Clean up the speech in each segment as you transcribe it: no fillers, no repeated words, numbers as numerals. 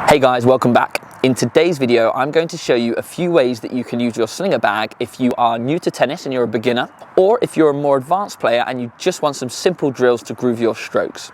Hey guys, welcome back. In today's video, I'm going to show you a few ways that you can use your slinger bag if you are new to tennis and you're a beginner, or if you're a more advanced player and you just want some simple drills to groove your strokes.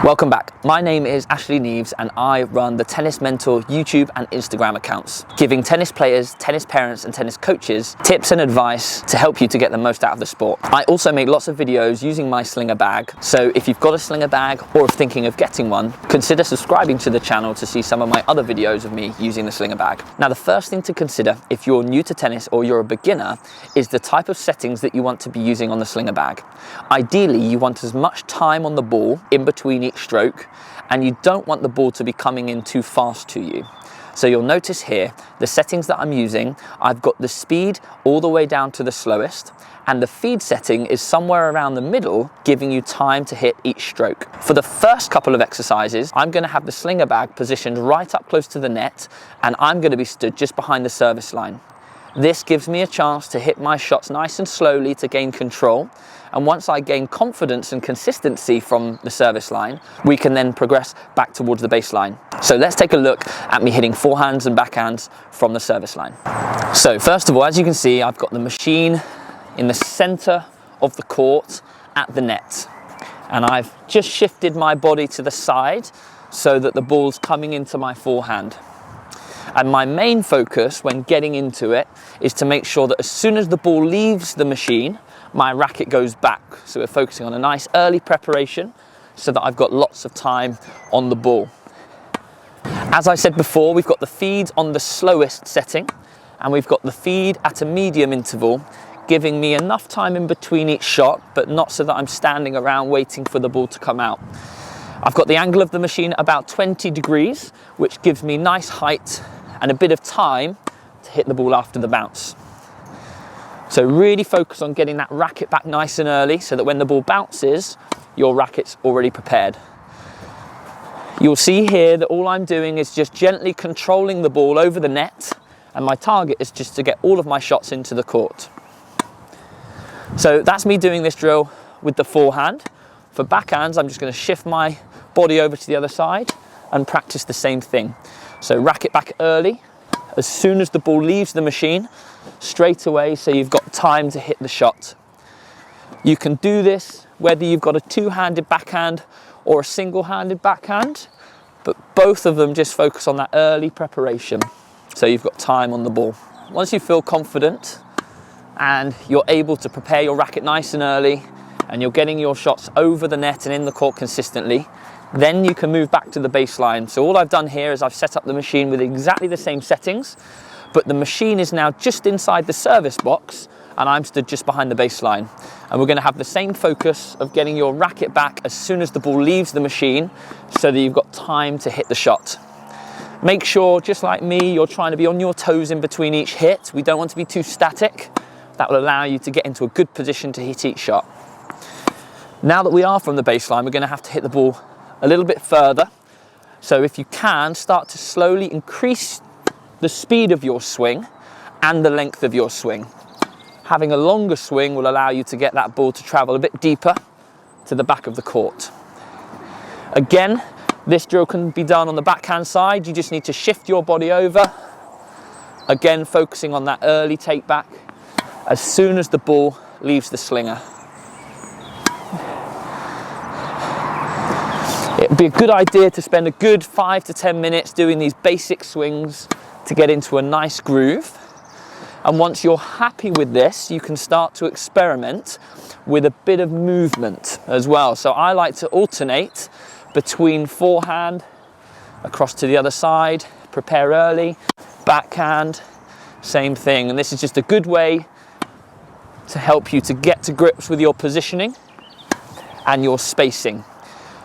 Welcome back. My name is Ashley Neves and I run the Tennis Mentor YouTube and Instagram accounts, giving tennis players, tennis parents and tennis coaches tips and advice to help you to get the most out of the sport. I also make lots of videos using my slinger bag, so if you've got a slinger bag or if thinking of getting one, consider subscribing to the channel to see some of my other videos of me using the slinger bag. Now, the first thing to consider if you're new to tennis or you're a beginner is the type of settings that you want to be using on the slinger bag. Ideally, you want as much time on the ball in between each stroke, and you don't want the ball to be coming in too fast to you. So you'll notice here, the settings that I'm using, I've got the speed all the way down to the slowest, and the feed setting is somewhere around the middle, giving you time to hit each stroke. For the first couple of exercises, I'm going to have the slinger bag positioned right up close to the net, and I'm going to be stood just behind the service line. This gives me a chance to hit my shots nice and slowly to gain control. And once I gain confidence and consistency from the service line, we can then progress back towards the baseline. So let's take a look at me hitting forehands and backhands from the service line. So first of all, as you can see, I've got the machine in the center of the court at the net. And I've just shifted my body to the side so that the ball's coming into my forehand. And my main focus when getting into it is to make sure that as soon as the ball leaves the machine, my racket goes back. So we're focusing on a nice early preparation so that I've got lots of time on the ball. As I said before, we've got the feed on the slowest setting and we've got the feed at a medium interval, giving me enough time in between each shot, but not so that I'm standing around waiting for the ball to come out. I've got the angle of the machine about 20 degrees, which gives me nice height and a bit of time to hit the ball after the bounce. So really focus on getting that racket back nice and early so that when the ball bounces, your racket's already prepared. You'll see here that all I'm doing is just gently controlling the ball over the net, and my target is just to get all of my shots into the court. So that's me doing this drill with the forehand. For backhands, I'm just going to shift my body over to the other side and practice the same thing. So racket back early, as soon as the ball leaves the machine, straight away, so you've got time to hit the shot. You can do this whether you've got a two-handed backhand or a single-handed backhand, but both of them just focus on that early preparation, so you've got time on the ball. Once you feel confident and you're able to prepare your racket nice and early, and you're getting your shots over the net and in the court consistently, then you can move back to the baseline. So all I've done here is I've set up the machine with exactly the same settings, but the machine is now just inside the service box and I'm stood just behind the baseline. And we're going to have the same focus of getting your racket back as soon as the ball leaves the machine so that you've got time to hit the shot. Make sure, just like me, you're trying to be on your toes in between each hit. We don't want to be too static. That will allow you to get into a good position to hit each shot. Now that we are from the baseline, we're going to have to hit the ball a little bit further. So if you can, start to slowly increase the speed of your swing and the length of your swing. Having a longer swing will allow you to get that ball to travel a bit deeper to the back of the court. Again, this drill can be done on the backhand side. You just need to shift your body over. Again, focusing on that early take back as soon as the ball leaves the slinger. It'd be a good idea to spend a good 5 to 10 minutes doing these basic swings to get into a nice groove. And once you're happy with this, you can start to experiment with a bit of movement as well. So I like to alternate between forehand, across to the other side, prepare early, backhand, same thing. And this is just a good way to help you to get to grips with your positioning and your spacing.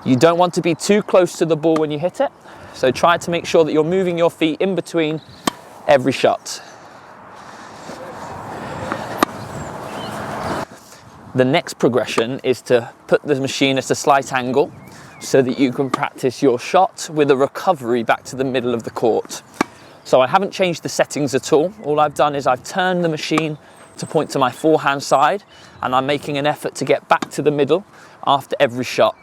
You don't want to be too close to the ball when you hit it, so try to make sure that you're moving your feet in between every shot. The next progression is to put the machine at a slight angle so that you can practice your shot with a recovery back to the middle of the court. So I haven't changed the settings at all. All I've done is I've turned the machine to point to my forehand side, and I'm making an effort to get back to the middle after every shot.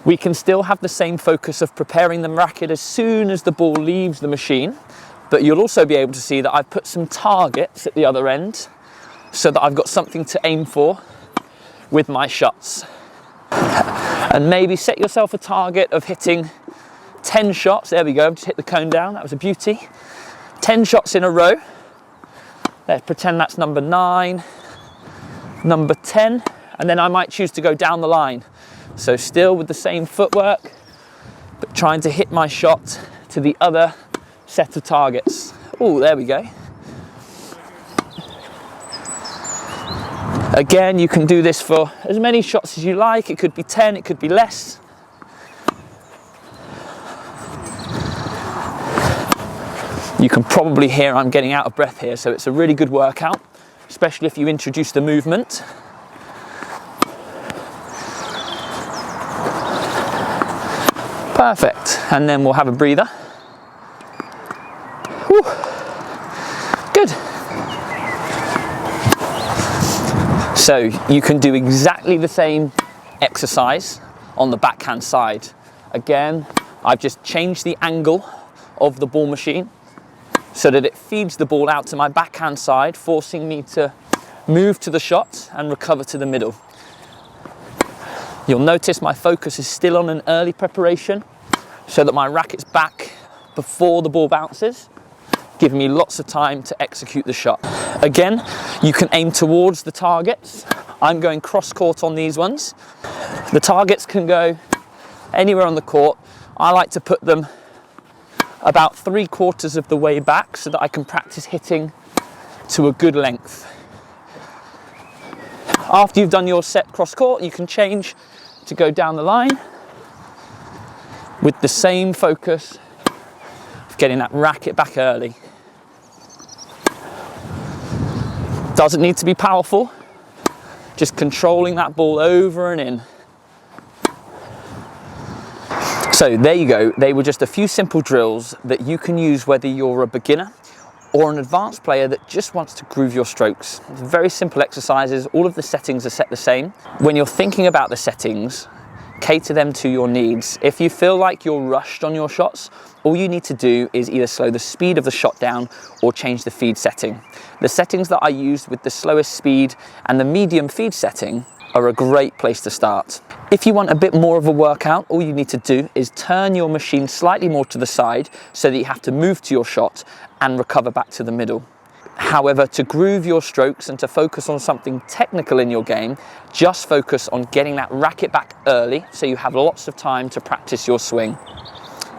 We can still have the same focus of preparing the racket as soon as the ball leaves the machine, but you'll also be able to see that I've put some targets at the other end so that I've got something to aim for with my shots. And maybe set yourself a target of hitting 10 shots. There we go, I've just hit the cone down, that was a beauty. 10 shots in a row. Let's pretend that's number 9, number 10, and then I might choose to go down the line. So still with the same footwork, but trying to hit my shot to the other set of targets. Oh, there we go. Again, you can do this for as many shots as you like. It could be 10, it could be less. You can probably hear I'm getting out of breath here, so it's a really good workout, especially if you introduce the movement. Perfect, and then we'll have a breather. Whew. Good. So you can do exactly the same exercise on the backhand side. Again, I've just changed the angle of the ball machine so that it feeds the ball out to my backhand side, forcing me to move to the shot and recover to the middle. You'll notice my focus is still on an early preparation so that my racket's back before the ball bounces, giving me lots of time to execute the shot. Again, you can aim towards the targets. I'm going cross court on these ones. The targets can go anywhere on the court. I like to put them about 3/4 of the way back so that I can practice hitting to a good length. After you've done your set cross court, you can change to go down the line with the same focus of getting that racket back early. Doesn't need to be powerful, just controlling that ball over and in. So there you go, they were just a few simple drills that you can use whether you're a beginner or an advanced player that just wants to groove your strokes. It's very simple exercises, all of the settings are set the same. When you're thinking about the settings, cater them to your needs. If you feel like you're rushed on your shots, all you need to do is either slow the speed of the shot down or change the feed setting. The settings that I used with the slowest speed and the medium feed setting are a great place to start. If you want a bit more of a workout, all you need to do is turn your machine slightly more to the side so that you have to move to your shot and recover back to the middle. However, to groove your strokes and to focus on something technical in your game, just focus on getting that racket back early so you have lots of time to practice your swing.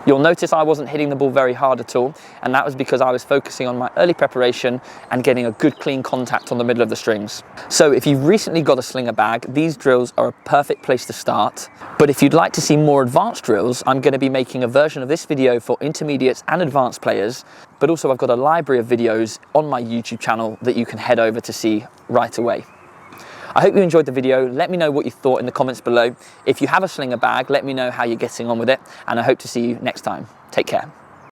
You'll notice I wasn't hitting the ball very hard at all, and that was because I was focusing on my early preparation and getting a good clean contact on the middle of the strings. So if you've recently got a Slingerbag, these drills are a perfect place to start. But if you'd like to see more advanced drills, I'm going to be making a version of this video for intermediates and advanced players, but also I've got a library of videos on my YouTube channel that you can head over to see right away. I hope you enjoyed the video. Let me know what you thought in the comments below. If you have a Slingerbag, let me know how you're getting on with it, and I hope to see you next time. Take care.